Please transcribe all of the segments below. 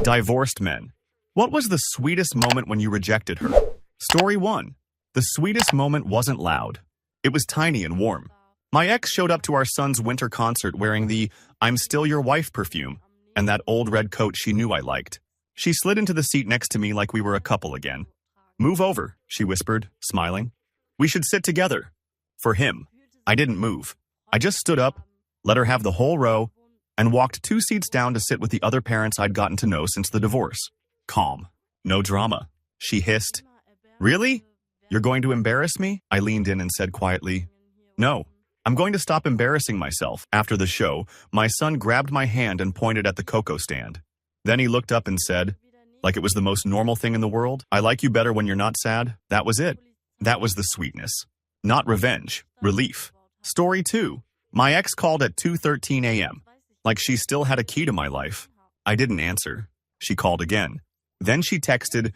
Divorced men. What was the sweetest moment when you rejected her? Story 1. The sweetest moment wasn't loud. It was tiny and warm. My ex showed up to our son's winter concert wearing the "I'm Still Your Wife" perfume and that old red coat she knew I liked. She slid into the seat next to me like we were a couple again. "Move over," she whispered, smiling. "We should sit together." For him, I didn't move. I just stood up, let her have the whole row, and walked 2 seats down to sit with the other parents I'd gotten to know since the divorce. Calm. No drama. She hissed. "Really? You're going to embarrass me?" I leaned in and said quietly, "No. I'm going to stop embarrassing myself." After the show, my son grabbed my hand and pointed at the cocoa stand. Then he looked up and said, like it was the most normal thing in the world, "I like you better when you're not sad." That was it. That was the sweetness. Not revenge. Relief. Story 2. My ex called at 2:13 a.m. Like she still had a key to my life. I didn't answer. She called again. Then she texted,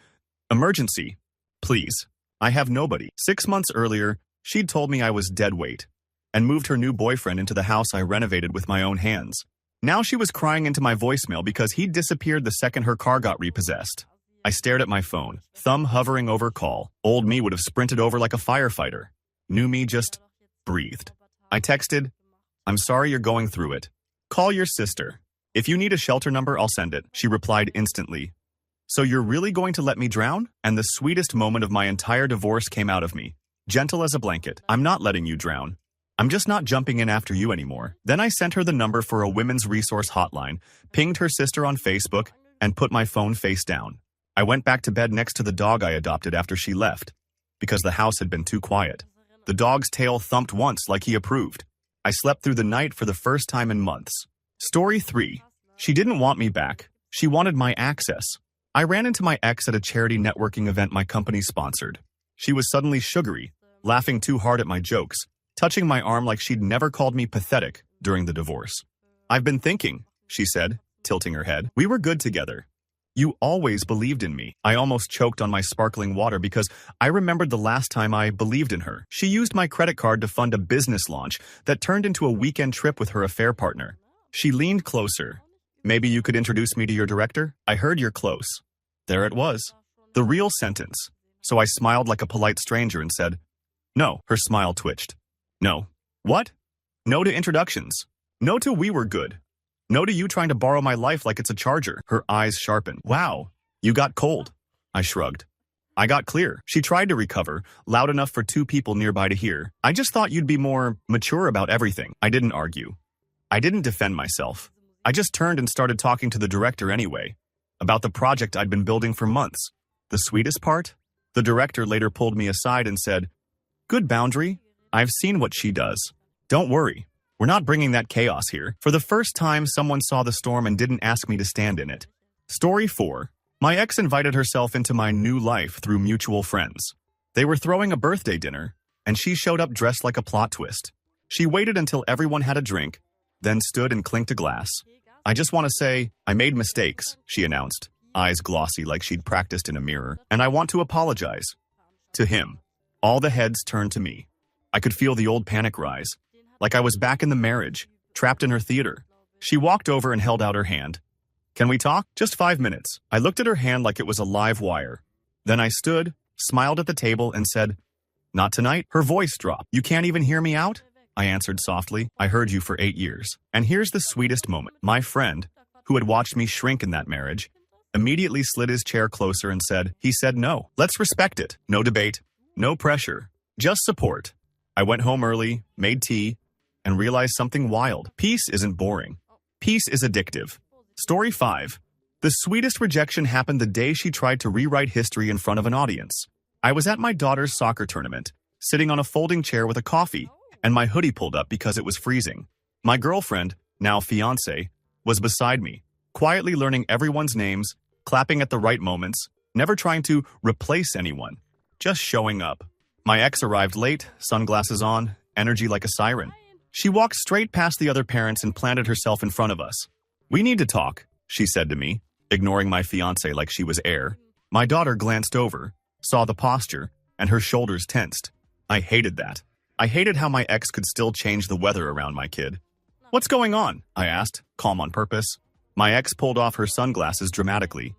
"Emergency. Please. I have nobody." 6 months earlier, she'd told me I was dead weight and moved her new boyfriend into the house I renovated with my own hands. Now she was crying into my voicemail because he'd disappeared the second her car got repossessed. I stared at my phone, thumb hovering over call. Old me would have sprinted over like a firefighter. New me just breathed. I texted, "I'm sorry you're going through it. Call your sister. If you need a shelter number, I'll send it." She replied instantly, "So you're really going to let me drown?" And the sweetest moment of my entire divorce came out of me. Gentle as a blanket. "I'm not letting you drown. I'm just not jumping in after you anymore." Then I sent her the number for a women's resource hotline, pinged her sister on Facebook, and put my phone face down. I went back to bed next to the dog I adopted after she left, because the house had been too quiet. The dog's tail thumped once like he approved. I slept through the night for the first time in months. Story 3. She didn't want me back. She wanted my access. I ran into my ex at a charity networking event my company sponsored. She was suddenly sugary, laughing too hard at my jokes, touching my arm like she'd never called me pathetic during the divorce. "I've been thinking," she said, tilting her head. "We were good together. You always believed in me." I almost choked on my sparkling water because I remembered the last time I believed in her. She used my credit card to fund a business launch that turned into a weekend trip with her affair partner. She leaned closer. "Maybe you could introduce me to your director? I heard you're close." There it was. The real sentence. So I smiled like a polite stranger and said, "No." Her smile twitched. "No." "What?" "No to introductions. No to we were good. No to you trying to borrow my life like it's a charger." Her eyes sharpened. "Wow, you got cold." I shrugged. "I got clear." She tried to recover, loud enough for 2 people nearby to hear. "I just thought you'd be more mature about everything." I didn't argue. I didn't defend myself. I just turned and started talking to the director anyway, about the project I'd been building for months. The sweetest part? The director later pulled me aside and said, "Good boundary. I've seen what she does. Don't worry. We're not bringing that chaos here." For the first time, someone saw the storm and didn't ask me to stand in it. Story 4. My ex invited herself into my new life through mutual friends. They were throwing a birthday dinner, and she showed up dressed like a plot twist. She waited until everyone had a drink, then stood and clinked a glass. "I just want to say, I made mistakes," she announced, eyes glossy like she'd practiced in a mirror, "and I want to apologize." To him. All the heads turned to me. I could feel the old panic rise, like I was back in the marriage, trapped in her theater. She walked over and held out her hand. "Can we talk?" "Just 5 minutes." I looked at her hand like it was a live wire. Then I stood, smiled at the table, and said, "Not tonight." Her voice dropped. "You can't even hear me out?" I answered softly. "I heard you for 8 years. And here's the sweetest moment. My friend, who had watched me shrink in that marriage, immediately slid his chair closer and said, "He said no. Let's respect it. No debate. No pressure. Just support." I went home early, made tea, and realized something wild. Peace isn't boring. Peace is addictive. Story 5. The sweetest rejection happened the day she tried to rewrite history in front of an audience. I was at my daughter's soccer tournament, sitting on a folding chair with a coffee, and my hoodie pulled up because it was freezing. My girlfriend, now fiancé, was beside me, quietly learning everyone's names, clapping at the right moments, never trying to replace anyone, just showing up. My ex arrived late, sunglasses on, energy like a siren. She walked straight past the other parents and planted herself in front of us. "We need to talk," she said to me, ignoring my fiancé like she was air. My daughter glanced over, saw the posture, and her shoulders tensed. I hated that. I hated how my ex could still change the weather around my kid. "What's going on?" I asked, calm on purpose. My ex pulled off her sunglasses dramatically.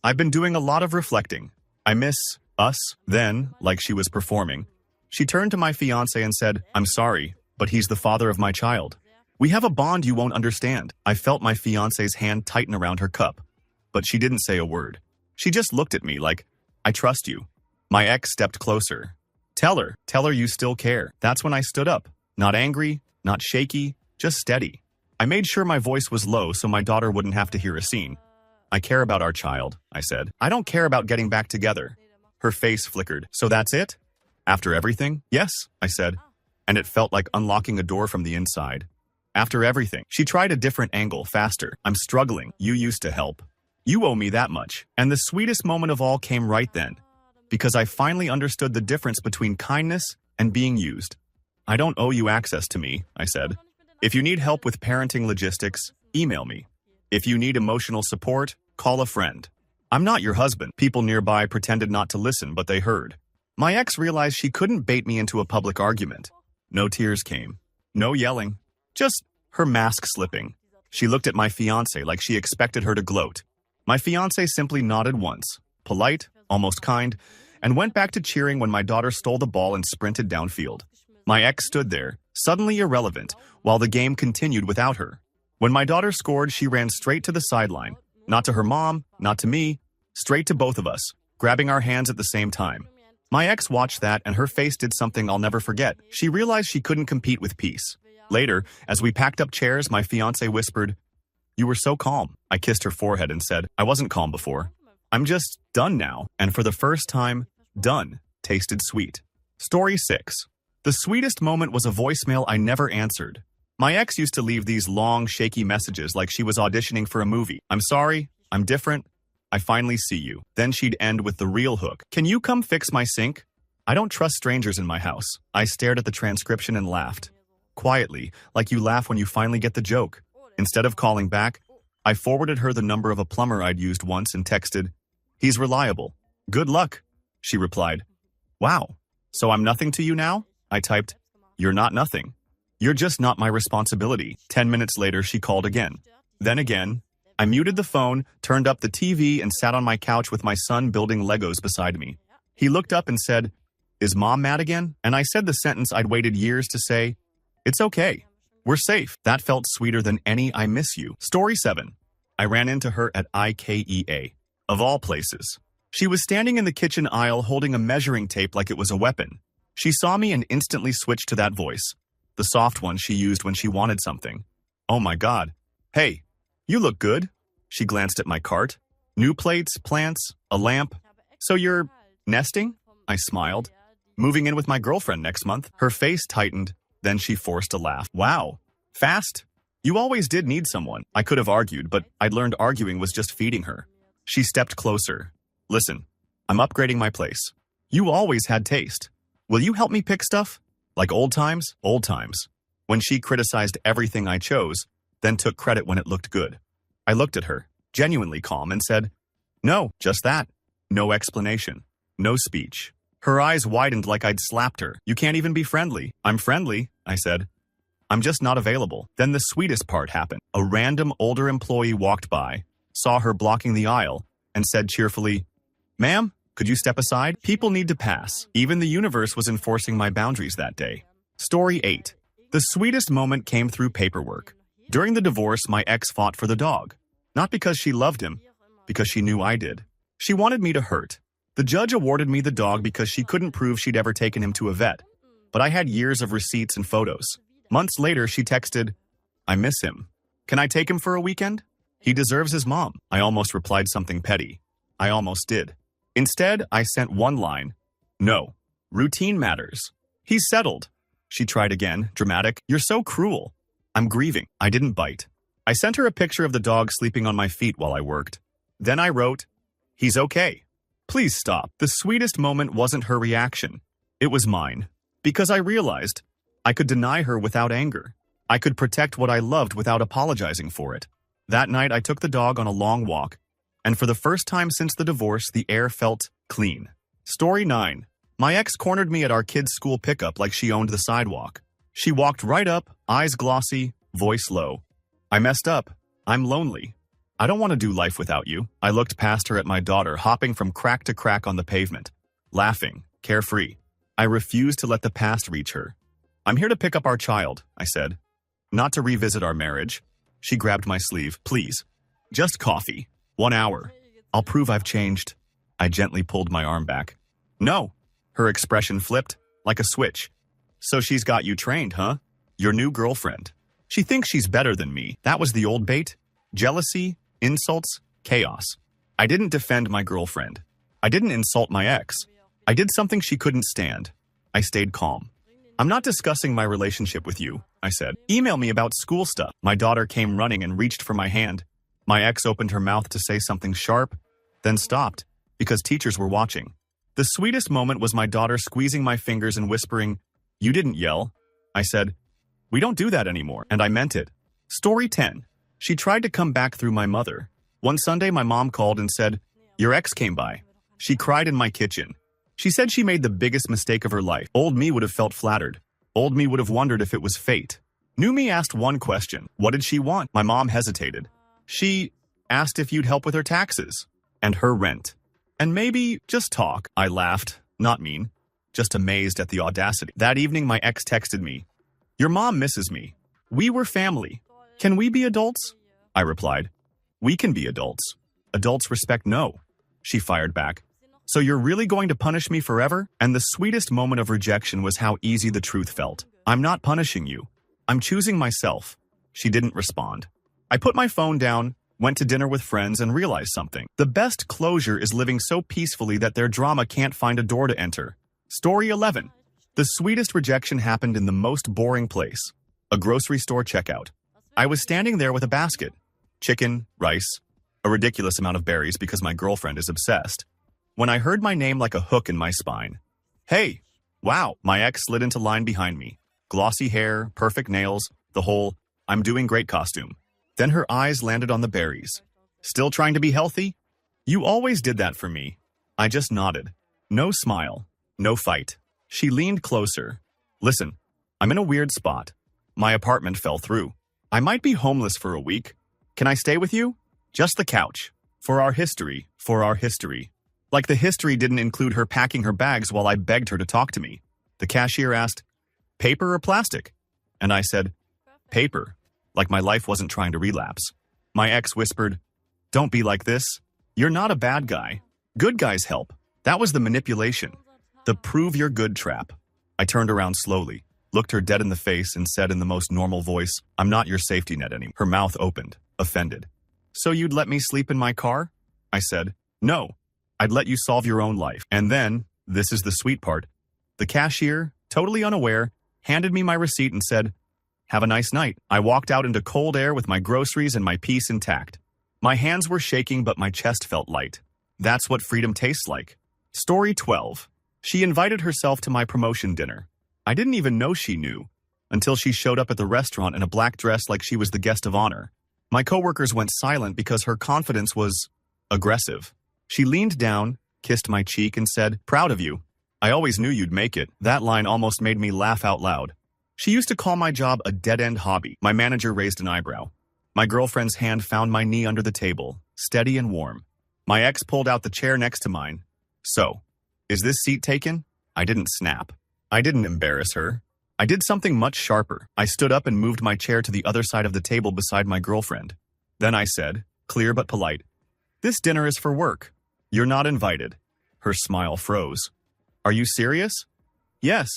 I've been doing a lot of reflecting. I miss us. Then, like she was performing, she turned to my fiancé and said, I'm sorry, but he's the father of my child. We have a bond you won't understand. I felt my fiancé's hand tighten around her cup, but she didn't say a word. She just looked at me like, I trust you. My ex stepped closer. Tell her you still care. That's when I stood up. Not angry, not shaky, just steady. I made sure my voice was low so my daughter wouldn't have to hear a scene. I care about our child, I said. I don't care about getting back together. Her face flickered. So that's it? After everything? Yes, I said. And it felt like unlocking a door from the inside. After everything. She tried a different angle, faster. I'm struggling. You used to help. You owe me that much. And the sweetest moment of all came right then. Because I finally understood the difference between kindness and being used. I don't owe you access to me, I said. If you need help with parenting logistics, email me. If you need emotional support, call a friend. I'm not your husband. People nearby pretended not to listen, but they heard. My ex realized she couldn't bait me into a public argument. No tears came. No yelling. Just her mask slipping. She looked at my fiancé like she expected her to gloat. My fiancé simply nodded once, polite, almost kind, and went back to cheering when my daughter stole the ball and sprinted downfield. My ex stood there, suddenly irrelevant, while the game continued without her. When my daughter scored, she ran straight to the sideline. Not to her mom, not to me, straight to both of us, grabbing our hands at the same time. My ex watched that and her face did something I'll never forget. She realized she couldn't compete with peace. Later, as we packed up chairs, my fiancé whispered, You were so calm. I kissed her forehead and said, I wasn't calm before. I'm just done now. And for the first time, done tasted sweet. Story 6. The sweetest moment was a voicemail I never answered. My ex used to leave these long, shaky messages like she was auditioning for a movie. I'm sorry, I'm different, I finally see you. Then she'd end with the real hook. Can you come fix my sink? I don't trust strangers in my house. I stared at the transcription and laughed. Quietly, like you laugh when you finally get the joke. Instead of calling back, I forwarded her the number of a plumber I'd used once and texted, He's reliable. Good luck. She replied, Wow, so I'm nothing to you now? I typed, You're not nothing. You're just not my responsibility. 10 minutes later, she called again. Then again. I muted the phone, turned up the TV, and sat on my couch with my son building Legos beside me. He looked up and said, Is mom mad again? And I said the sentence I'd waited years to say, It's okay. We're safe. That felt sweeter than any I miss you. Story 7. I ran into her at IKEA. Of all places. She was standing in the kitchen aisle holding a measuring tape like it was a weapon. She saw me and instantly switched to that voice. The soft one she used when she wanted something. Oh my God. Hey, you look good. She glanced at my cart. New plates, plants, a lamp. So you're nesting? I smiled. Moving in with my girlfriend next month. Her face tightened. Then she forced a laugh. Wow. Fast? You always did need someone. I could have argued, but I'd learned arguing was just feeding her. She stepped closer. Listen, I'm upgrading my place. You always had taste. Will you help me pick stuff? Like old times? Old times. When she criticized everything I chose, then took credit when it looked good. I looked at her, genuinely calm, and said, No, just that. No explanation. No speech. Her eyes widened like I'd slapped her. You can't even be friendly. I'm friendly, I said. I'm just not available. Then the sweetest part happened. A random older employee walked by, saw her blocking the aisle, and said cheerfully, Ma'am, could you step aside? People need to pass. Even the universe was enforcing my boundaries that day. Story 8. The sweetest moment came through paperwork. During the divorce, my ex fought for the dog. Not because she loved him, because she knew I did. She wanted me to hurt. The judge awarded me the dog because she couldn't prove she'd ever taken him to a vet. But I had years of receipts and photos. Months later, she texted, I miss him. Can I take him for a weekend? He deserves his mom. I almost replied something petty. I almost did. Instead, I sent one line. No. Routine matters. He's settled. She tried again, dramatic. You're so cruel. I'm grieving. I didn't bite. I sent her a picture of the dog sleeping on my feet while I worked. Then I wrote, He's okay. Please stop. The sweetest moment wasn't her reaction. It was mine. Because I realized I could deny her without anger. I could protect what I loved without apologizing for it. That night, I took the dog on a long walk. And for the first time since the divorce, the air felt clean. Story 9. My ex cornered me at our kids' school pickup like she owned the sidewalk. She walked right up, eyes glossy, voice low. I messed up. I'm lonely. I don't want to do life without you. I looked past her at my daughter, hopping from crack to crack on the pavement, laughing, carefree. I refused to let the past reach her. I'm here to pick up our child, I said. Not to revisit our marriage. She grabbed my sleeve. Please. Just coffee. 1 hour. I'll prove I've changed. I gently pulled my arm back. No. Her expression flipped, like a switch. So she's got you trained, huh? Your new girlfriend. She thinks she's better than me. That was the old bait. Jealousy, insults, chaos. I didn't defend my girlfriend. I didn't insult my ex. I did something she couldn't stand. I stayed calm. I'm not discussing my relationship with you, I said. Email me about school stuff. My daughter came running and reached for my hand. My ex opened her mouth to say something sharp, then stopped, because teachers were watching. The sweetest moment was my daughter squeezing my fingers and whispering, "You didn't yell." I said, "We don't do that anymore," and I meant it. Story 10. She tried to come back through my mother. One Sunday, my mom called and said, "Your ex came by." She cried in my kitchen. She said she made the biggest mistake of her life. Old me would have felt flattered. Old me would have wondered if it was fate. New me asked one question. What did she want? My mom hesitated. She asked if you'd help with her taxes and her rent. And maybe just talk. I laughed, not mean, just amazed at the audacity. That evening, my ex texted me, "Your mom misses me. We were family. Can we be adults?" I replied, "We can be adults. Adults respect no." She fired back, "So you're really going to punish me forever?" And the sweetest moment of rejection was how easy the truth felt. I'm not punishing you. I'm choosing myself. She didn't respond. I put my phone down, went to dinner with friends, and realized something. The best closure is living so peacefully that their drama can't find a door to enter. Story 11. The sweetest rejection happened in the most boring place. A grocery store checkout. I was standing there with a basket. Chicken, rice, a ridiculous amount of berries because my girlfriend is obsessed. When I heard my name like a hook in my spine. Hey, wow, my ex slid into line behind me. Glossy hair, perfect nails, the whole "I'm doing great" costume. Then her eyes landed on the berries. Still trying to be healthy? You always did that for me. I just nodded. No smile. No fight. She leaned closer. Listen, I'm in a weird spot. My apartment fell through. I might be homeless for a week. Can I stay with you? Just the couch. For our history. For our history. Like the history didn't include her packing her bags while I begged her to talk to me. The cashier asked, "Paper or plastic?" And I said, "Paper." Like my life wasn't trying to relapse. My ex whispered, "Don't be like this. You're not a bad guy. Good guys help." That was the manipulation. The prove you're good trap. I turned around slowly, looked her dead in the face, and said in the most normal voice, "I'm not your safety net anymore." Her mouth opened, offended. "So you'd let me sleep in my car?" I said, "No. I'd let you solve your own life." And then, this is the sweet part, the cashier, totally unaware, handed me my receipt and said, "Have a nice night." I walked out into cold air with my groceries and my peace intact. My hands were shaking, but my chest felt light. That's what freedom tastes like. Story 12. She invited herself to my promotion dinner. I didn't even know she knew, until she showed up at the restaurant in a black dress like she was the guest of honor. My coworkers went silent because her confidence was aggressive. She leaned down, kissed my cheek, and said, "Proud of you. I always knew you'd make it." That line almost made me laugh out loud. She used to call my job a dead-end hobby. My manager raised an eyebrow. My girlfriend's hand found my knee under the table, steady and warm. My ex pulled out the chair next to mine. "So, is this seat taken?" I didn't snap. I didn't embarrass her. I did something much sharper. I stood up and moved my chair to the other side of the table beside my girlfriend. Then I said, clear but polite, "This dinner is for work. You're not invited." Her smile froze. "Are you serious?" "Yes."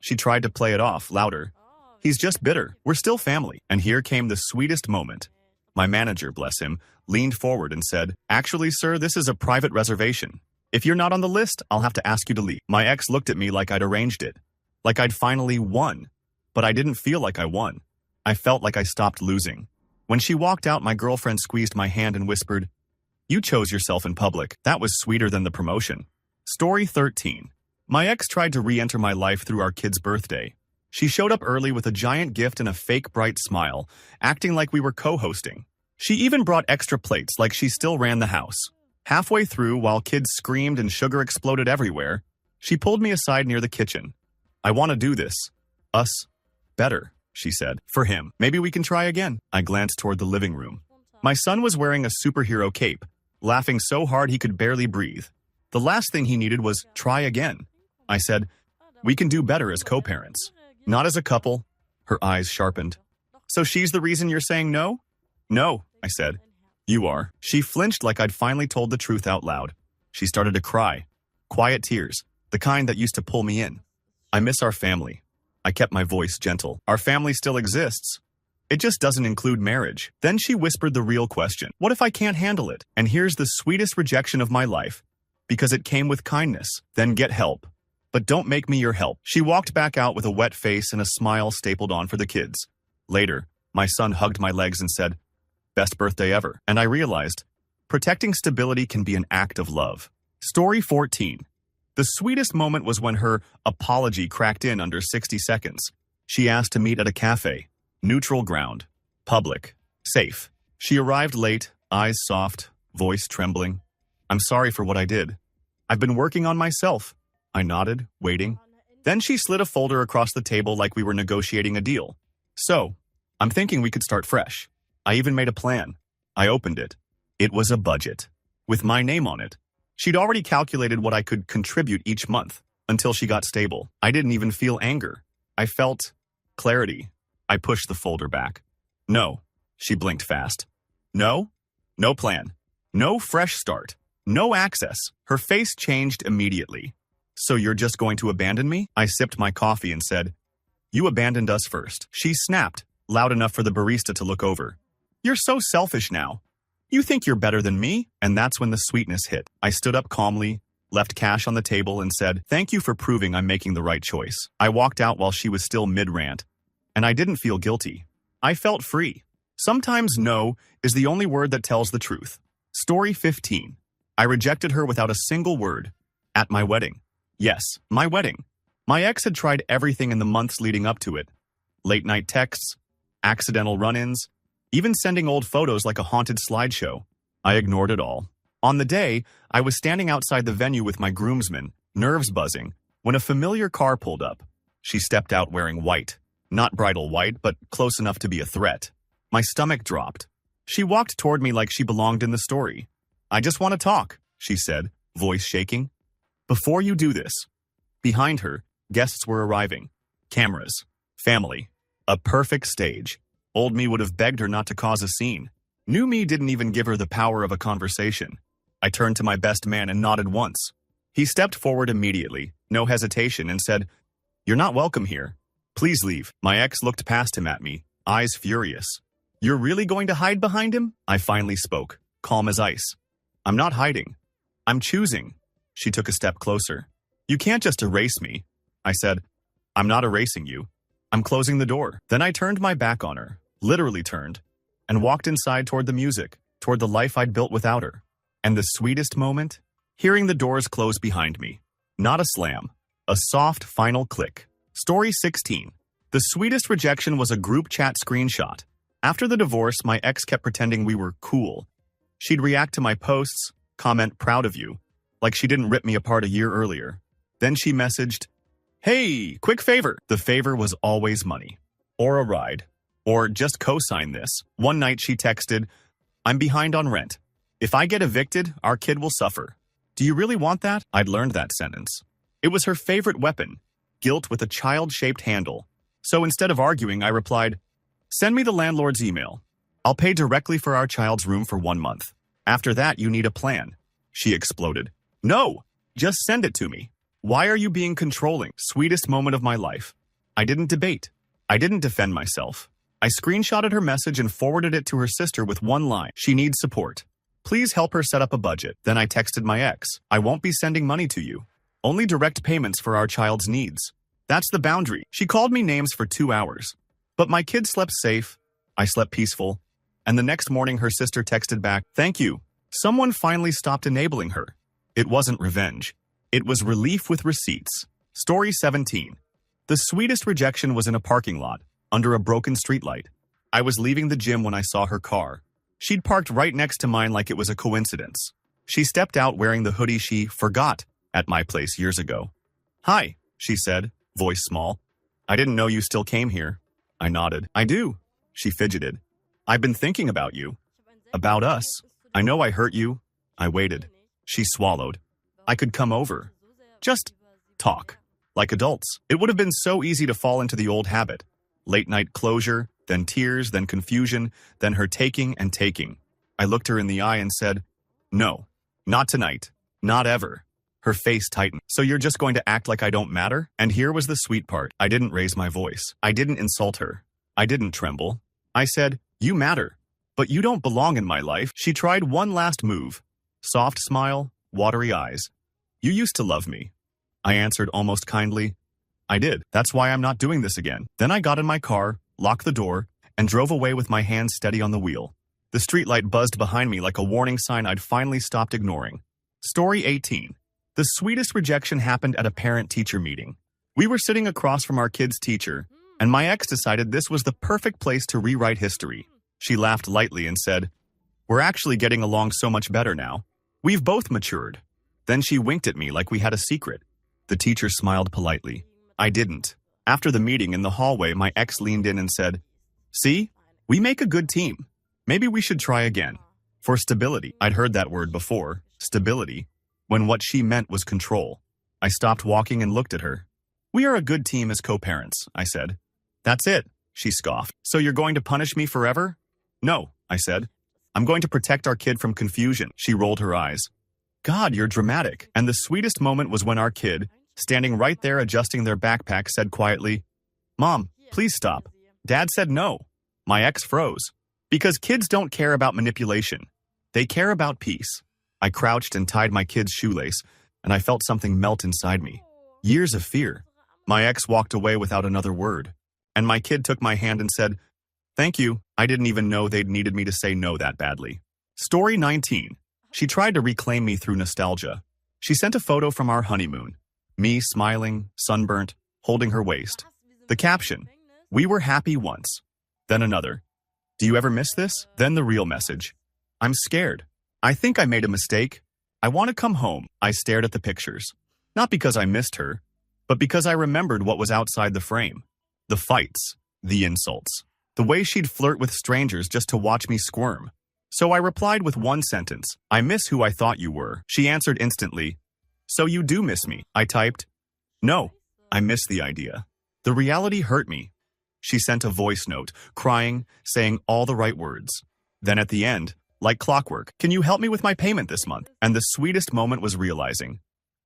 She tried to play it off, louder. "He's just bitter. We're still family." And here came the sweetest moment. My manager, bless him, leaned forward and said, "Actually, sir, this is a private reservation. If you're not on the list, I'll have to ask you to leave." My ex looked at me like I'd arranged it, like I'd finally won. But I didn't feel like I won. I felt like I stopped losing. When she walked out, my girlfriend squeezed my hand and whispered, "You chose yourself in public." That was sweeter than the promotion. Story 13. My ex tried to re-enter my life through our kid's birthday. She showed up early with a giant gift and a fake bright smile, acting like we were co-hosting. She even brought extra plates like she still ran the house. Halfway through, while kids screamed and sugar exploded everywhere, she pulled me aside near the kitchen. "I want to do this. Us. Better," she said. "For him. Maybe we can try again." I glanced toward the living room. My son was wearing a superhero cape, laughing so hard he could barely breathe. The last thing he needed was try again. I said, we can do better as co-parents, not as a couple. Her eyes sharpened. So she's the reason you're saying no? No, I said. You are. She flinched like I'd finally told the truth out loud. She started to cry. Quiet tears, the kind that used to pull me in. I miss our family. I kept my voice gentle. Our family still exists. It just doesn't include marriage. Then she whispered the real question. What if I can't handle it? And here's the sweetest rejection of my life. Because it came with kindness. Then get help. But don't make me your help. She walked back out with a wet face and a smile stapled on for the kids. Later, my son hugged my legs and said, best birthday ever. And I realized, protecting stability can be an act of love. Story 14. The sweetest moment was when her apology cracked in under 60 seconds. She asked to meet at a cafe. Neutral ground. Public. Safe. She arrived late, eyes soft, voice trembling. I'm sorry for what I did. I've been working on myself. I nodded, waiting. Then she slid a folder across the table like we were negotiating a deal. So, I'm thinking we could start fresh. I even made a plan. I opened it. It was a budget. With my name on it. She'd already calculated what I could contribute each month, until she got stable. I didn't even feel anger. I felt clarity. I pushed the folder back. No. She blinked fast. No? No plan. No fresh start. No access. Her face changed immediately. So you're just going to abandon me? I sipped my coffee and said, you abandoned us first. She snapped, loud enough for the barista to look over. You're so selfish now. You think you're better than me? And that's when the sweetness hit. I stood up calmly, left cash on the table and said, thank you for proving I'm making the right choice. I walked out while she was still mid-rant, and I didn't feel guilty. I felt free. Sometimes no is the only word that tells the truth. Story 15. I rejected her without a single word. At my wedding. Yes, my wedding. My ex had tried everything in the months leading up to it. Late-night texts, accidental run-ins, even sending old photos like a haunted slideshow. I ignored it all. On the day, I was standing outside the venue with my groomsmen, nerves buzzing, when a familiar car pulled up. She stepped out wearing white. Not bridal white, but close enough to be a threat. My stomach dropped. She walked toward me like she belonged in the story. I just want to talk, she said, voice shaking. Before you do this. Behind her, guests were arriving. Cameras. Family. A perfect stage. Old me would have begged her not to cause a scene. New me didn't even give her the power of a conversation. I turned to my best man and nodded once. He stepped forward immediately, no hesitation, and said, you're not welcome here. Please leave. My ex looked past him at me, eyes furious. You're really going to hide behind him? I finally spoke, calm as ice. I'm not hiding. I'm choosing. She took a step closer. You can't just erase me. I said, I'm not erasing you. I'm closing the door. Then I turned my back on her, literally turned, and walked inside toward the music, toward the life I'd built without her. And the sweetest moment? Hearing the doors close behind me. Not a slam. A soft final click. Story 16. The sweetest rejection was a group chat screenshot. After the divorce, my ex kept pretending we were cool. She'd react to my posts, comment proud of you, like she didn't rip me apart a year earlier. Then she messaged, hey, quick favor. The favor was always money. Or a ride. Or just co-sign this. One night she texted, I'm behind on rent. If I get evicted, our kid will suffer. Do you really want that? I'd learned that sentence. It was her favorite weapon, guilt with a child-shaped handle. So instead of arguing, I replied, send me the landlord's email. I'll pay directly for our child's room for 1 month. After that, you need a plan. She exploded. No, just send it to me. Why are you being controlling? Sweetest moment of my life. I didn't debate. I didn't defend myself. I screenshotted her message and forwarded it to her sister with one line. She needs support. Please help her set up a budget. Then I texted my ex. I won't be sending money to you. Only direct payments for our child's needs. That's the boundary. She called me names for 2 hours. But my kid slept safe. I slept peaceful. And the next morning her sister texted back, thank you. Someone finally stopped enabling her. It wasn't revenge. It was relief with receipts. Story 17. The sweetest rejection was in a parking lot, under a broken streetlight. I was leaving the gym when I saw her car. She'd parked right next to mine like it was a coincidence. She stepped out wearing the hoodie she forgot at my place years ago. Hi, she said, voice small. I didn't know you still came here. I nodded. I do. She fidgeted. I've been thinking about you. About us. I know I hurt you. I waited. She swallowed. I could come over. Just talk. Like adults. It would have been so easy to fall into the old habit. Late night closure, then tears, then confusion, then her taking and taking. I looked her in the eye and said, "No, not tonight. Not ever." Her face tightened. "So you're just going to act like I don't matter?" And here was the sweet part. I didn't raise my voice. I didn't insult her. I didn't tremble. I said, "You matter. But you don't belong in my life." She tried one last move. Soft smile, watery eyes. "You used to love me." I answered almost kindly, "I did. That's why I'm not doing this again." Then I got in my car, locked the door, and drove away with my hands steady on the wheel. The streetlight buzzed behind me like a warning sign I'd finally stopped ignoring. Story 18. The sweetest rejection happened at a parent-teacher meeting. We were sitting across from our kid's teacher, and my ex decided this was the perfect place to rewrite history. She laughed lightly and said, "We're actually getting along so much better now. We've both matured." Then she winked at me like we had a secret. The teacher smiled politely. I didn't. After the meeting in the hallway, my ex leaned in and said, "See, we make a good team. Maybe we should try again." For stability. I'd heard that word before, stability, when what she meant was control. I stopped walking and looked at her. "We are a good team as co-parents," I said. "That's it," she scoffed. "So you're going to punish me forever?" "No," I said. "I'm going to protect our kid from confusion." She rolled her eyes. "God, you're dramatic." And the sweetest moment was when our kid, standing right there adjusting their backpack, said quietly, "Mom, please stop." Dad said no. My ex froze. Because kids don't care about manipulation. They care about peace. I crouched and tied my kid's shoelace, and I felt something melt inside me. Years of fear. My ex walked away without another word. And my kid took my hand and said, "Thank you." I didn't even know they'd needed me to say no that badly. Story 19. She tried to reclaim me through nostalgia. She sent a photo from our honeymoon. Me smiling, sunburnt, holding her waist. The caption, "We were happy once." Then another, "Do you ever miss this?" Then the real message, "I'm scared. I think I made a mistake. I want to come home." I stared at the pictures. Not because I missed her, but because I remembered what was outside the frame. The fights, the insults, the way she'd flirt with strangers just to watch me squirm. So I replied with one sentence, "I miss who I thought you were." She answered instantly, "So you do miss me?" I typed, "No, I miss the idea." The reality hurt me. She sent a voice note, crying, saying all the right words. Then at the end, like clockwork, "Can you help me with my payment this month?" And the sweetest moment was realizing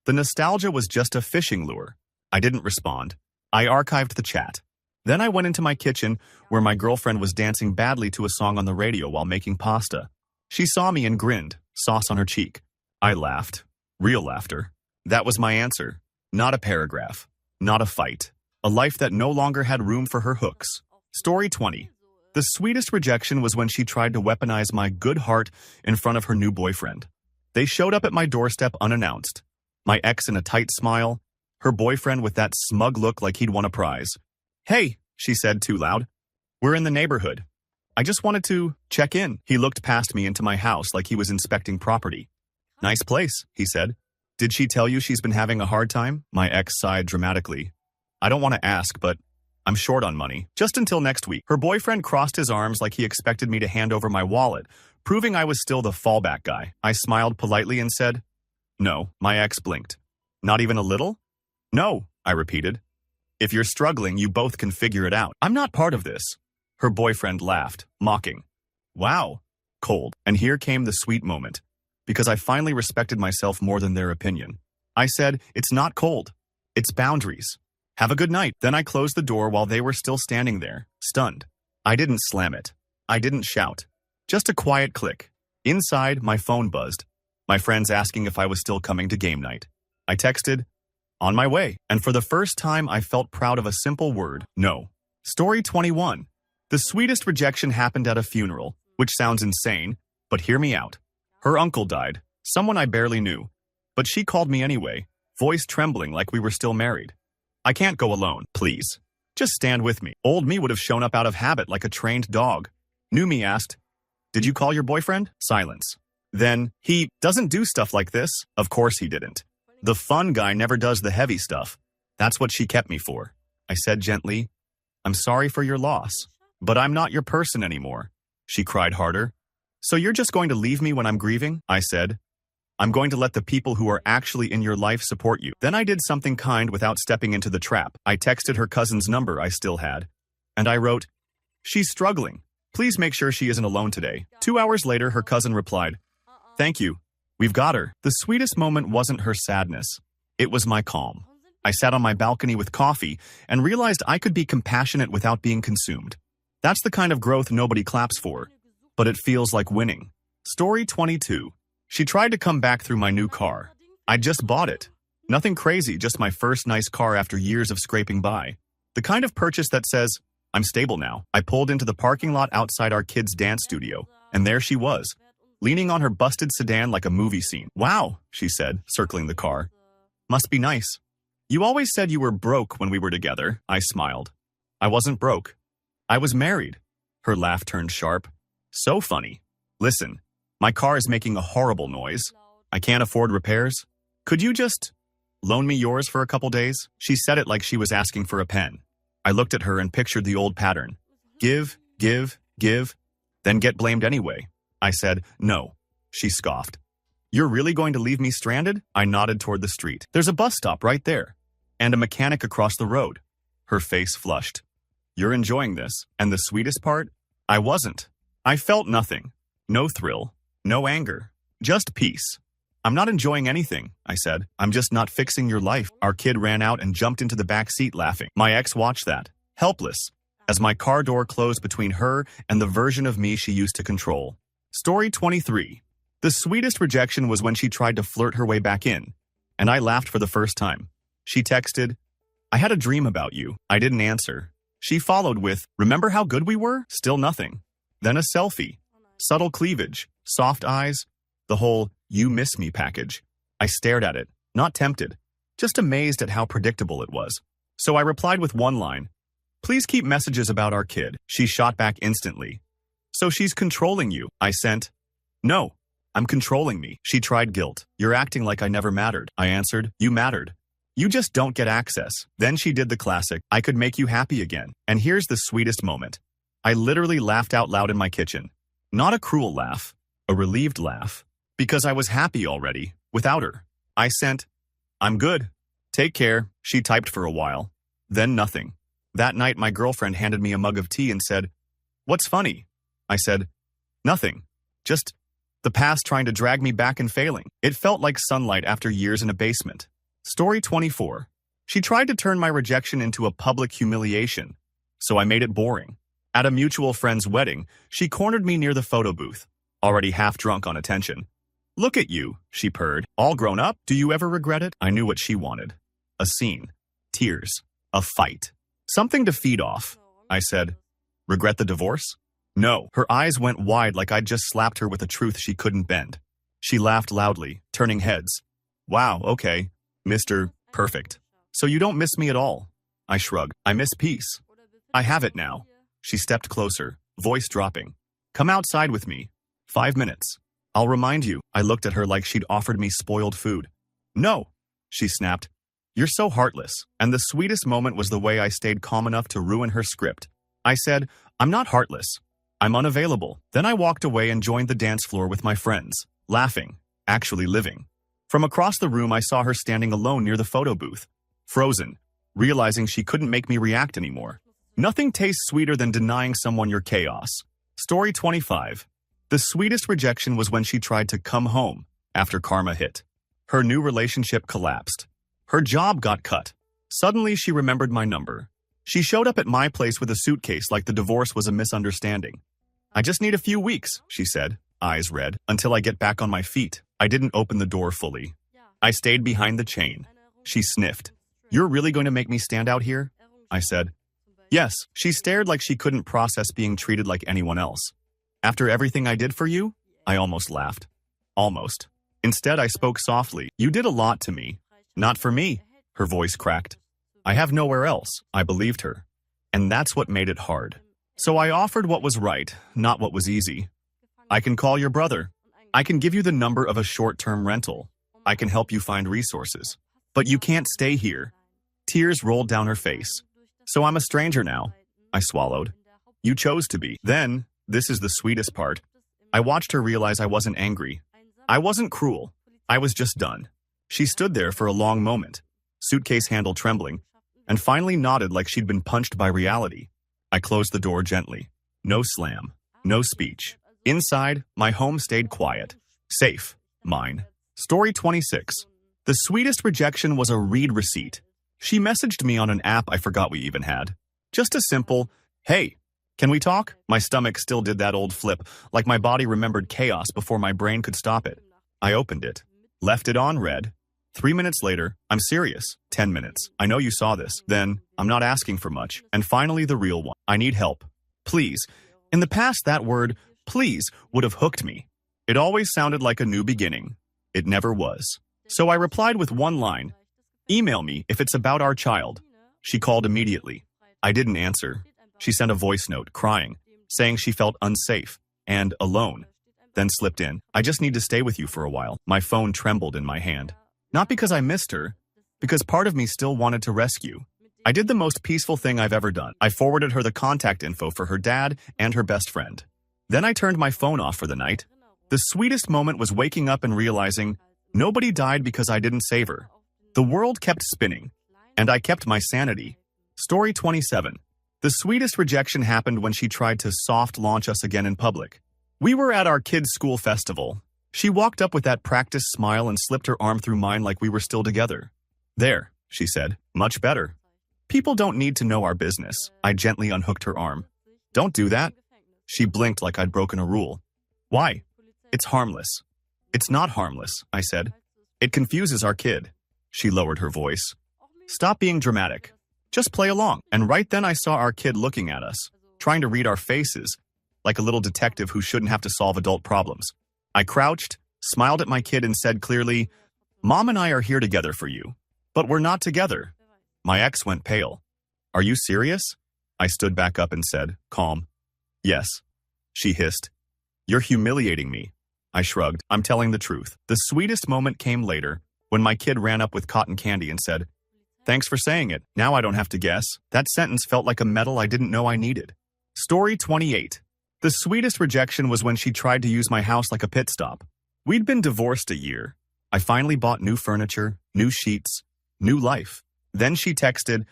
the nostalgia was just a fishing lure. I didn't respond. I archived the chat. Then I went into my kitchen, where my girlfriend was dancing badly to a song on the radio while making pasta. She saw me and grinned, sauce on her cheek. I laughed. Real laughter. That was my answer. Not a paragraph. Not a fight. A life that no longer had room for her hooks. Story 20. The sweetest rejection was when she tried to weaponize my good heart in front of her new boyfriend. They showed up at my doorstep unannounced. My ex in a tight smile, her boyfriend with that smug look like he'd won a prize. "Hey," she said too loud. "We're in the neighborhood. I just wanted to check in." He looked past me into my house like he was inspecting property. "Nice place," he said. "Did she tell you she's been having a hard time?" My ex sighed dramatically. "I don't want to ask, but I'm short on money. Just until next week." Her boyfriend crossed his arms like he expected me to hand over my wallet, proving I was still the fallback guy. I smiled politely and said, "No." My ex blinked. "Not even a little?" "No," I repeated. "If you're struggling, you both can figure it out. I'm not part of this." Her boyfriend laughed, mocking. "Wow." Cold. And here came the sweet moment, because I finally respected myself more than their opinion. I said, "It's not cold. It's boundaries. Have a good night." Then I closed the door while they were still standing there, stunned. I didn't slam it. I didn't shout. Just a quiet click. Inside, my phone buzzed. My friends asking if I was still coming to game night. I texted, "On my way." And for the first time, I felt proud of a simple word, no. Story 21. The sweetest rejection happened at a funeral, which sounds insane, but hear me out. Her uncle died, someone I barely knew. But she called me anyway, voice trembling like we were still married. "I can't go alone, please. Just stand with me." Old me would have shown up out of habit like a trained dog. New me asked, "Did you call your boyfriend?" Silence. Then, "He doesn't do stuff like this." Of course he didn't. The fun guy never does the heavy stuff. That's what she kept me for. I said gently, "I'm sorry for your loss, but I'm not your person anymore." She cried harder. So you're just going to leave me when I'm grieving? I said. I'm going to let the people who are actually in your life support you. Then I did something kind without stepping into the trap. I texted her cousin's number I still had. And I wrote, "She's struggling. Please make sure she isn't alone today." 2 hours later, her cousin replied, "Thank you. We've got her." The sweetest moment wasn't her sadness. It was my calm. I sat on my balcony with coffee and realized I could be compassionate without being consumed. That's the kind of growth nobody claps for, but it feels like winning. Story 22. She tried to come back through my new car. I just bought it. Nothing crazy, just my first nice car after years of scraping by. The kind of purchase that says, I'm stable now. I pulled into the parking lot outside our kids' dance studio, and there she was, leaning on her busted sedan like a movie scene. "Wow," she said, circling the car. "Must be nice." "You always said you were broke when we were together," I smiled. "I wasn't broke. I was married." Her laugh turned sharp. "So funny. Listen, my car is making a horrible noise. I can't afford repairs. Could you just loan me yours for a couple days?" She said it like she was asking for a pen. I looked at her and pictured the old pattern. Give, give, give, then get blamed anyway. I said, "No." She scoffed. "You're really going to leave me stranded?" I nodded toward the street. "There's a bus stop right there, and a mechanic across the road." Her face flushed. "You're enjoying this, and the sweetest part? I wasn't. I felt nothing. No thrill. No anger. Just peace." "I'm not enjoying anything," I said. "I'm just not fixing your life." Our kid ran out and jumped into the back seat laughing. My ex watched that, helpless, as my car door closed between her and the version of me she used to control. Story 23. The sweetest rejection was when she tried to flirt her way back in, and I laughed for the first time. She texted, "I had a dream about you." I didn't answer. She followed with, "Remember how good we were?" Still nothing. Then a selfie. Subtle cleavage, soft eyes, the whole "you miss me" package. I stared at it, not tempted, just amazed at how predictable it was. So I replied with one line, "Please keep messages about our kid." She shot back instantly. "So she's controlling you?" I sent, "No, I'm controlling me." She tried guilt. "You're acting like I never mattered." I answered, "You mattered. You just don't get access." Then she did the classic, "I could make you happy again." And here's the sweetest moment. I literally laughed out loud in my kitchen. Not a cruel laugh, a relieved laugh, because I was happy already, without her. I sent, "I'm good. Take care." She typed for a while. Then nothing. That night my girlfriend handed me a mug of tea and said, "What's funny?" I said, "Nothing. Just the past trying to drag me back and failing." It felt like sunlight after years in a basement. Story 24. She tried to turn my rejection into a public humiliation, so I made it boring. At a mutual friend's wedding, she cornered me near the photo booth, already half drunk on attention. "Look at you," she purred. "All grown up? Do you ever regret it?" I knew what she wanted. A scene. Tears. A fight. Something to feed off. I said, "Regret the divorce?" "No." Her eyes went wide like I'd just slapped her with a truth she couldn't bend. She laughed loudly, turning heads. "Wow, okay, Mr. Perfect. So you don't miss me at all?" I shrugged. "I miss peace. I have it now." She stepped closer, voice dropping. "Come outside with me. 5 minutes. I'll remind you." I looked at her like she'd offered me spoiled food. "No," she snapped. "You're so heartless." And the sweetest moment was the way I stayed calm enough to ruin her script. I said, "I'm not heartless. I'm unavailable." Then I walked away and joined the dance floor with my friends, laughing, actually living. From across the room I saw her standing alone near the photo booth, frozen, realizing she couldn't make me react anymore. Nothing tastes sweeter than denying someone your chaos. Story 25. The sweetest rejection was when she tried to come home after karma hit. Her new relationship collapsed. Her job got cut. Suddenly she remembered my number. She showed up at my place with a suitcase like the divorce was a misunderstanding. "I just need a few weeks," she said, eyes red, "until I get back on my feet." I didn't open the door fully. I stayed behind the chain. She sniffed. "You're really going to make me stand out here?" I said, "Yes." She stared like she couldn't process being treated like anyone else. "After everything I did for you?" I almost laughed. Almost. Instead, I spoke softly. "You did a lot to me." "Not for me." Her voice cracked. "I have nowhere else." I believed her. And that's what made it hard. So I offered what was right, not what was easy. "I can call your brother. I can give you the number of a short-term rental. I can help you find resources. But you can't stay here." Tears rolled down her face. "So I'm a stranger now." I swallowed. "You chose to be." Then, this is the sweetest part. I watched her realize I wasn't angry. I wasn't cruel. I was just done. She stood there for a long moment, suitcase handle trembling, and finally nodded like she'd been punched by reality. I closed the door gently. No slam. No speech. Inside, my home stayed quiet. Safe. Mine. Story 26. The sweetest rejection was a read receipt. She messaged me on an app I forgot we even had. Just a simple, "Hey, can we talk?" My stomach still did that old flip, like my body remembered chaos before my brain could stop it. I opened it. Left it on red. 3 minutes later, "I'm serious." 10 minutes. "I know you saw this." Then, "I'm not asking for much." And finally the real one. "I need help. Please." In the past, that word, please, would have hooked me. It always sounded like a new beginning. It never was. So I replied with one line, "Email me if it's about our child." She called immediately. I didn't answer. She sent a voice note, crying, saying she felt unsafe and alone. Then slipped in, "I just need to stay with you for a while." My phone trembled in my hand. Not because I missed her, because part of me still wanted to rescue. I did the most peaceful thing I've ever done. I forwarded her the contact info for her dad and her best friend. Then I turned my phone off for the night. The sweetest moment was waking up and realizing nobody died because I didn't save her. The world kept spinning, and I kept my sanity. Story 27. The sweetest rejection happened when she tried to soft launch us again in public. We were at our kids' school festival. She walked up with that practice smile and slipped her arm through mine like we were still together. "There," she said. "Much better." "People don't need to know our business." I gently unhooked her arm. "Don't do that." She blinked like I'd broken a rule. "Why?" "It's harmless." "It's not harmless," I said. "It confuses our kid." She lowered her voice. "Stop being dramatic. Just play along." And right then I saw our kid looking at us, trying to read our faces, like a little detective who shouldn't have to solve adult problems. I crouched, smiled at my kid and said clearly, "Mom and I are here together for you. But we're not together." My ex went pale. "Are you serious?" I stood back up and said, calm, "Yes." She hissed, "You're humiliating me." I shrugged. "I'm telling the truth." The sweetest moment came later, when my kid ran up with cotton candy and said, "Thanks for saying it. Now I don't have to guess." That sentence felt like a medal I didn't know I needed. Story 28. The sweetest rejection was when she tried to use my house like a pit stop. We'd been divorced a year. I finally bought new furniture, new sheets, new life. Then she texted,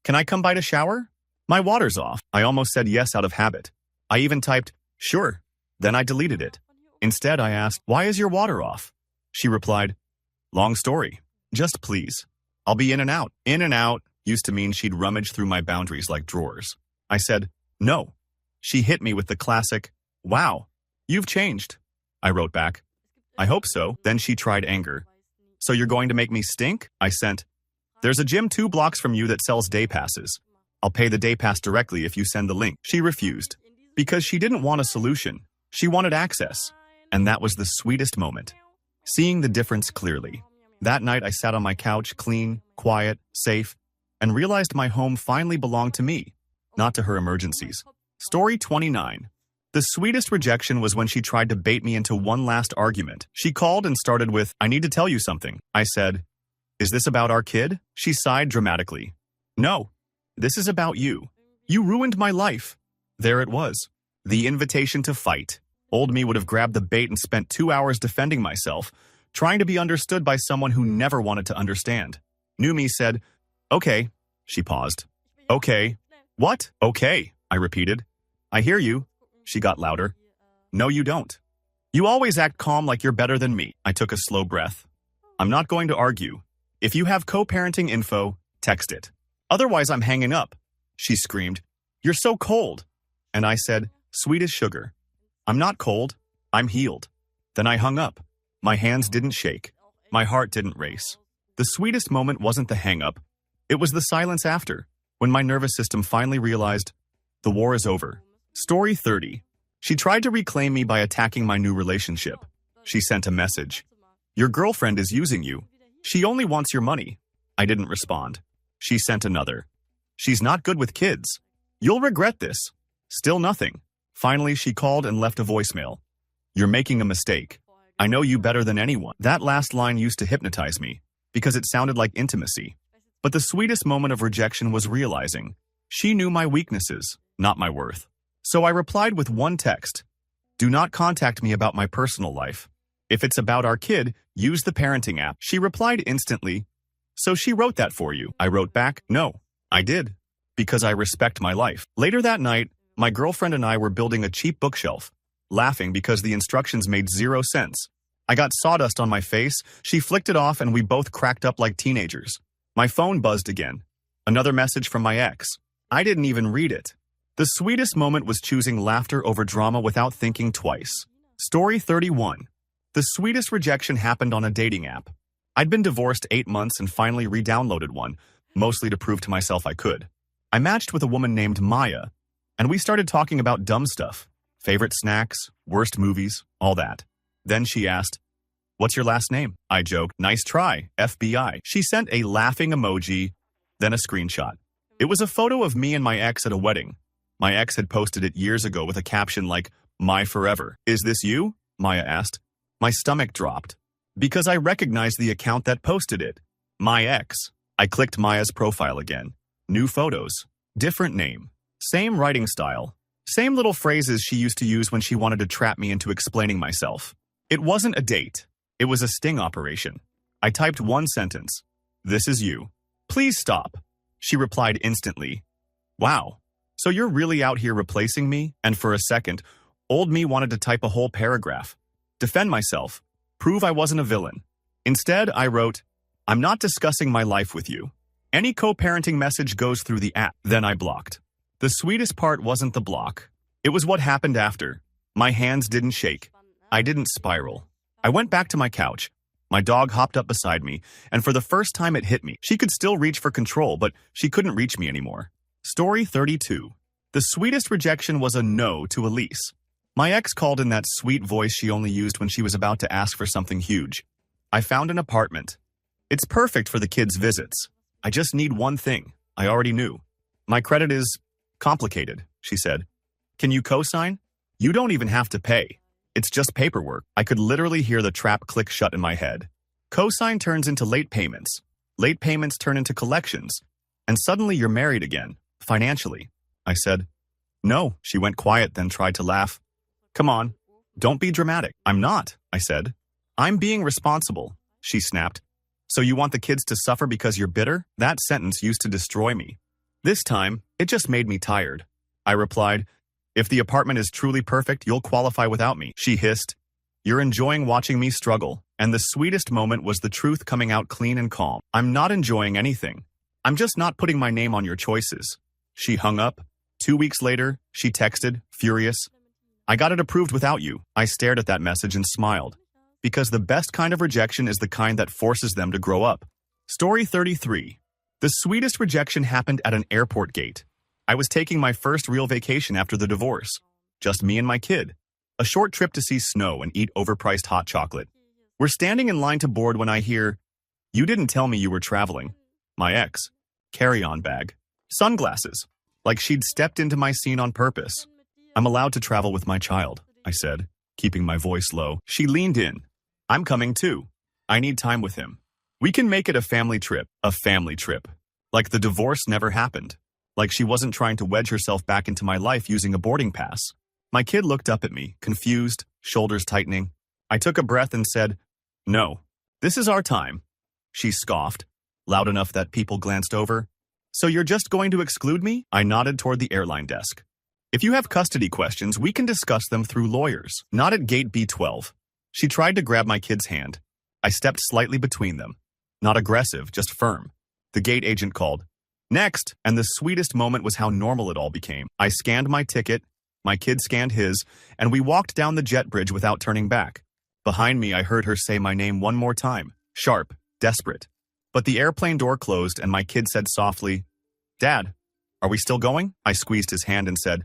"Can I come by to shower? My water's off." I almost said yes out of habit. I even typed, "Sure." Then I deleted it. Instead, I asked, "Why is your water off?" She replied, "Long story. Just please. I'll be in and out." In and out used to mean she'd rummage through my boundaries like drawers. I said, "No." She hit me with the classic, "Wow, you've changed." I wrote back, "I hope so." Then she tried anger. "So you're going to make me stink?" I sent, "There's a gym 2 blocks from you that sells day passes. I'll pay the day pass directly if you send the link." She refused. Because she didn't want a solution. She wanted access. And that was the sweetest moment. Seeing the difference clearly. That night I sat on my couch, clean, quiet, safe, and realized my home finally belonged to me, not to her emergencies. Story 29. The sweetest rejection was when she tried to bait me into one last argument. She called and started with, "I need to tell you something." I said, "Is this about our kid?" She sighed dramatically. "No, this is about you. You ruined my life." There it was. The invitation to fight. Old me would have grabbed the bait and spent 2 hours defending myself, trying to be understood by someone who never wanted to understand. New me said, "Okay." She paused. "Okay." "What?" "Okay," I repeated. "I hear you." She got louder. "No, you don't. You always act calm like you're better than me." I took a slow breath. "I'm not going to argue. If you have co-parenting info, text it. Otherwise, I'm hanging up." She screamed, "You're so cold." And I said, "Sweet as sugar. I'm not cold. I'm healed." Then I hung up. My hands didn't shake. My heart didn't race. The sweetest moment wasn't the hang-up. It was the silence after, when my nervous system finally realized, the war is over. Story 30. She tried to reclaim me by attacking my new relationship. She sent a message. "Your girlfriend is using you. She only wants your money." I didn't respond. She sent another. "She's not good with kids. You'll regret this." Still nothing. Finally, she called and left a voicemail. "You're making a mistake. I know you better than anyone." That last line used to hypnotize me, because it sounded like intimacy. But the sweetest moment of rejection was realizing she knew my weaknesses, not my worth. So I replied with one text. Do not contact me about my personal life. If it's about our kid, use the parenting app. She replied instantly, so she wrote that for you. I wrote back, no, I did, because I respect my life. Later that night, my girlfriend and I were building a cheap bookshelf, laughing because the instructions made 0 sense. I got sawdust on my face, she flicked it off, and we both cracked up like teenagers. My phone buzzed again. Another message from my ex. I didn't even read it. The sweetest moment was choosing laughter over drama without thinking twice. Story 31. The sweetest rejection happened on a dating app. I'd been divorced 8 months and finally re-downloaded one, mostly to prove to myself I could. I matched with a woman named Maya, and we started talking about dumb stuff. Favorite snacks, worst movies, all that. Then she asked, "What's your last name?" I joked, "Nice try, FBI." She sent a laughing emoji, then a screenshot. It was a photo of me and my ex at a wedding. My ex had posted it years ago with a caption like, "My forever." "Is this you?" Maya asked. My stomach dropped, because I recognized the account that posted it. My ex. I clicked Maya's profile again. New photos. Different name. Same writing style. Same little phrases she used to use when she wanted to trap me into explaining myself. It wasn't a date. It was a sting operation. I typed one sentence. "This is you. Please stop." She replied instantly. "Wow. So you're really out here replacing me?" And for a second, old me wanted to type a whole paragraph. Defend myself. Prove I wasn't a villain. Instead, I wrote, "I'm not discussing my life with you. Any co-parenting message goes through the app." Then I blocked. The sweetest part wasn't the block. It was what happened after. My hands didn't shake. I didn't spiral. I went back to my couch. My dog hopped up beside me, and for the first time it hit me. She could still reach for control, but she couldn't reach me anymore. Story 32. The sweetest rejection was a no to Elise. My ex called in that sweet voice she only used when she was about to ask for something huge. "I found an apartment. It's perfect for the kids' visits. I just need one thing. I already knew. My credit is complicated," she said. "Can you co-sign? You don't even have to pay. It's just paperwork." I could literally hear the trap click shut in my head. Co-sign turns into late payments. Late payments turn into collections. And suddenly you're married again, financially. I said, "No." She went quiet, then tried to laugh. "Come on, don't be dramatic." "I'm not," I said. "I'm being responsible," she snapped. "So you want the kids to suffer because you're bitter?" That sentence used to destroy me. This time, it just made me tired. I replied, "If the apartment is truly perfect, you'll qualify without me." She hissed, "You're enjoying watching me struggle." And the sweetest moment was the truth coming out clean and calm. "I'm not enjoying anything. I'm just not putting my name on your choices." She hung up. 2 weeks later, she texted, furious, "I got it approved without you." I stared at that message and smiled, because the best kind of rejection is the kind that forces them to grow up. Story 33. The sweetest rejection happened at an airport gate. I was taking my first real vacation after the divorce. Just me and my kid. A short trip to see snow and eat overpriced hot chocolate. We're standing in line to board when I hear, "You didn't tell me you were traveling." My ex. Carry-on bag. Sunglasses. Like she'd stepped into my scene on purpose. "I'm allowed to travel with my child," I said, keeping my voice low. She leaned in. "I'm coming too. I need time with him. We can make it a family trip." A family trip. Like the divorce never happened. Like she wasn't trying to wedge herself back into my life using a boarding pass. My kid looked up at me, confused, shoulders tightening. I took a breath and said, "No, this is our time." She scoffed, loud enough that people glanced over. "So you're just going to exclude me?" I nodded toward the airline desk. "If you have custody questions, we can discuss them through lawyers, not at gate B12. She tried to grab my kid's hand. I stepped slightly between them. Not aggressive, just firm. The gate agent called, "Next," and the sweetest moment was how normal it all became. I scanned my ticket, my kid scanned his, and we walked down the jet bridge without turning back. Behind me, I heard her say my name one more time, sharp, desperate. But the airplane door closed and my kid said softly, "Dad, are we still going?" I squeezed his hand and said,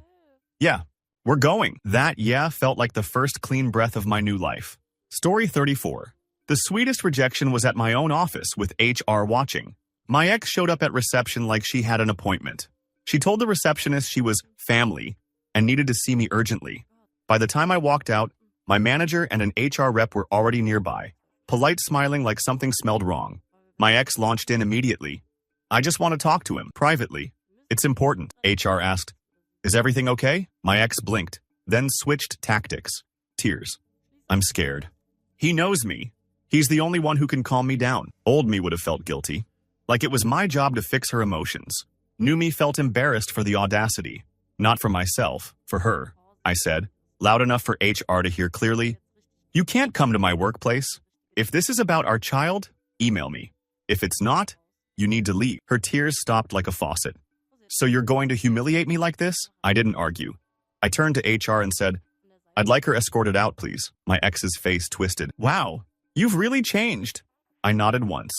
"Yeah, we're going." That "yeah" felt like the first clean breath of my new life. Story 34. The sweetest rejection was at my own office with HR watching. My ex showed up at reception like she had an appointment. She told the receptionist she was family and needed to see me urgently. By the time I walked out, my manager and an HR rep were already nearby, polite, smiling like something smelled wrong. My ex launched in immediately. "I just want to talk to him, privately." "It's important," HR asked. "Is everything okay?" My ex blinked, then switched tactics. Tears. I'm scared. He knows me. He's the only one who can calm me down. Old me would have felt guilty. Like it was my job to fix her emotions. New me felt embarrassed for the audacity. Not for myself, for her, I said, loud enough for HR to hear clearly. You can't come to my workplace. If this is about our child, email me. If it's not, you need to leave. Her tears stopped like a faucet. So you're going to humiliate me like this? I didn't argue. I turned to HR and said, I'd like her escorted out, please. My ex's face twisted. Wow, you've really changed. I nodded once.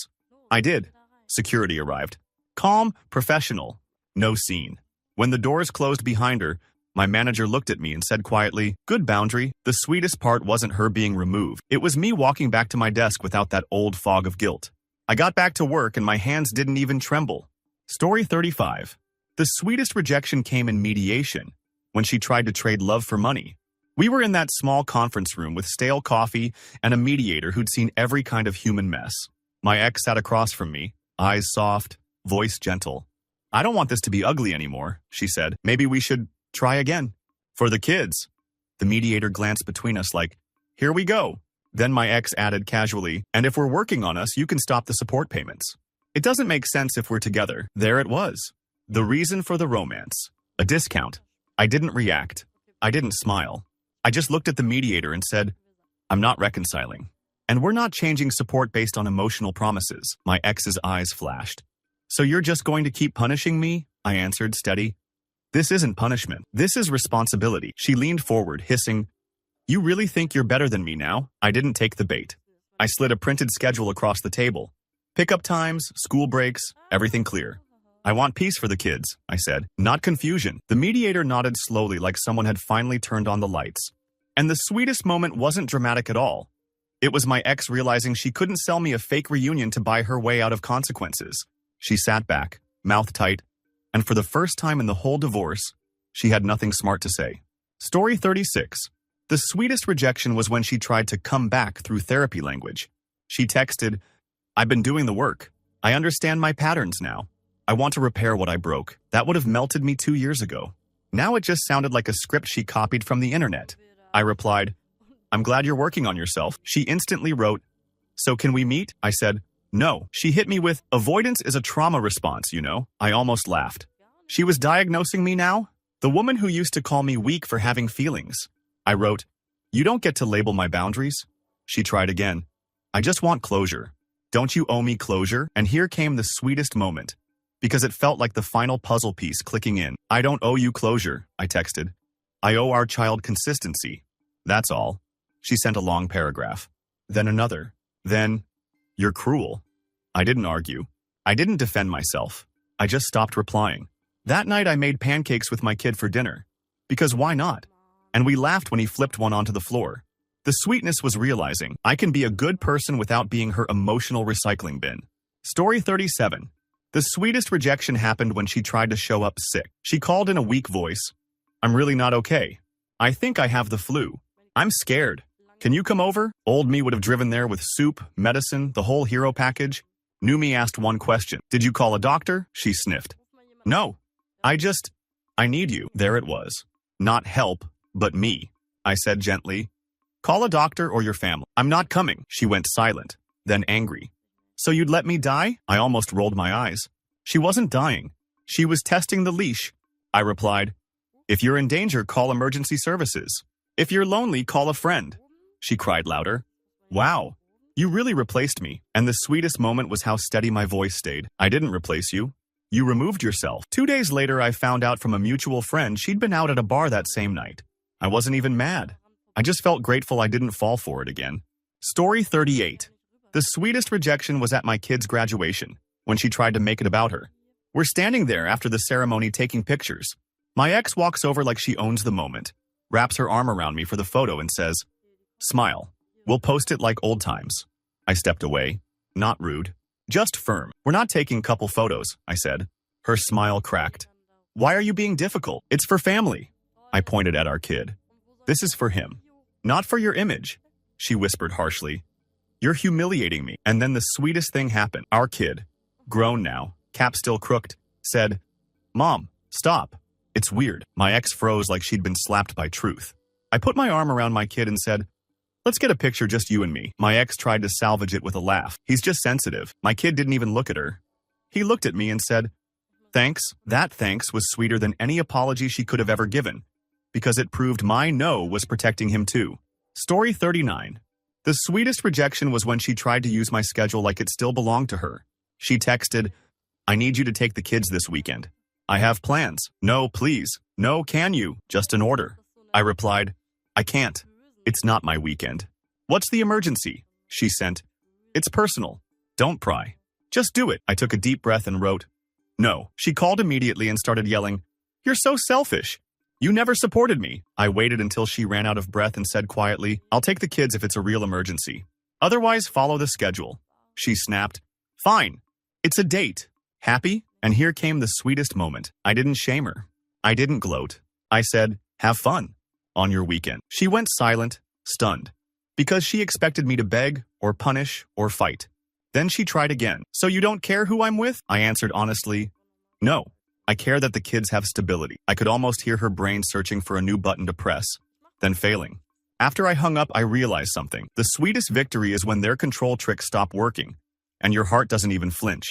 I did. Security arrived. Calm, professional. No scene. When the doors closed behind her, my manager looked at me and said quietly, good boundary. The sweetest part wasn't her being removed. It was me walking back to my desk without that old fog of guilt. I got back to work and my hands didn't even tremble. Story 35. The sweetest rejection came in mediation, when she tried to trade love for money. We were in that small conference room with stale coffee and a mediator who'd seen every kind of human mess. My ex sat across from me, eyes soft, voice gentle. I don't want this to be ugly anymore, she said. Maybe we should try again. For the kids. The mediator glanced between us like, here we go. Then my ex added casually, and if we're working on us, you can stop the support payments. It doesn't make sense if we're together. There it was. The reason for the romance. A discount. I didn't react. I didn't smile. I just looked at the mediator and said, I'm not reconciling. And we're not changing support based on emotional promises. My ex's eyes flashed. So you're just going to keep punishing me? I answered, steady. This isn't punishment. This is responsibility. She leaned forward, hissing, you really think you're better than me now? I didn't take the bait. I slid a printed schedule across the table. Pickup times, school breaks, everything clear. I want peace for the kids, I said, not confusion. The mediator nodded slowly like someone had finally turned on the lights. And the sweetest moment wasn't dramatic at all. It was my ex realizing she couldn't sell me a fake reunion to buy her way out of consequences. She sat back, mouth tight, and for the first time in the whole divorce, she had nothing smart to say. Story 36. The sweetest rejection was when she tried to come back through therapy language. She texted, I've been doing the work. I understand my patterns now. I want to repair what I broke. That would have melted me 2 years ago. Now it just sounded like a script she copied from the internet. I replied, I'm glad you're working on yourself. She instantly wrote, so can we meet? I said, no. She hit me with, avoidance is a trauma response, you know. I almost laughed. She was diagnosing me now? The woman who used to call me weak for having feelings. I wrote, you don't get to label my boundaries. She tried again. I just want closure. Don't you owe me closure? And here came the sweetest moment, because it felt like the final puzzle piece clicking in. I don't owe you closure, I texted. I owe our child consistency. That's all. She sent a long paragraph. Then another. Then, you're cruel. I didn't argue. I didn't defend myself. I just stopped replying. That night I made pancakes with my kid for dinner. Because why not? And we laughed when he flipped one onto the floor. The sweetness was realizing I can be a good person without being her emotional recycling bin. Story 37. The sweetest rejection happened when she tried to show up sick. She called in a weak voice. I'm really not okay. I think I have the flu. I'm scared. Can you come over? Old me would have driven there with soup, medicine, the whole hero package. New me asked one question. Did you call a doctor? She sniffed. No. I need you. There it was. Not help, but me. I said gently. Call a doctor or your family. I'm not coming. She went silent, then angry. So you'd let me die? I almost rolled my eyes. She wasn't dying. She was testing the leash. I replied, if you're in danger, call emergency services. If you're lonely, call a friend. She cried louder. Wow, you really replaced me. And the sweetest moment was how steady my voice stayed. I didn't replace you. You removed yourself. 2 days later, I found out from a mutual friend she'd been out at a bar that same night. I wasn't even mad. I just felt grateful I didn't fall for it again. Story 38. The sweetest rejection was at my kid's graduation, when she tried to make it about her. We're standing there after the ceremony taking pictures. My ex walks over like she owns the moment, wraps her arm around me for the photo and says, smile. We'll post it like old times. I stepped away. Not rude. Just firm. We're not taking couple photos, I said. Her smile cracked. Why are you being difficult? It's for family. I pointed at our kid. This is for him. Not for your image. She whispered harshly. You're humiliating me. And then the sweetest thing happened. Our kid, grown now, cap still crooked, said, Mom, stop. It's weird. My ex froze like she'd been slapped by truth. I put my arm around my kid and said, "Let's get a picture, just you and me." My ex tried to salvage it with a laugh. He's just sensitive. My kid didn't even look at her. He looked at me and said, "Thanks." That thanks was sweeter than any apology she could have ever given, because it proved my no was protecting him too. Story 39. The sweetest rejection was when she tried to use my schedule like it still belonged to her. She texted, "I need you to take the kids this weekend. I have plans." "No, please." "No, can you? Just an order." I replied, "I can't. It's not my weekend." "What's the emergency?" She sent, "It's personal. Don't pry. Just do it." I took a deep breath and wrote, "No." She called immediately and started yelling, "You're so selfish. You never supported me." I waited until she ran out of breath and said quietly, "I'll take the kids if it's a real emergency. Otherwise, follow the schedule." She snapped, "Fine. It's a date. Happy?" And here came the sweetest moment. I didn't shame her. I didn't gloat. I said, "Have fun on your weekend." She went silent, stunned, because she expected me to beg or punish or fight. Then she tried again. "So you don't care who I'm with?" I answered honestly, "No. I care that the kids have stability." I could almost hear her brain searching for a new button to press, then failing. After I hung up, I realized something. The sweetest victory is when their control tricks stop working, and your heart doesn't even flinch.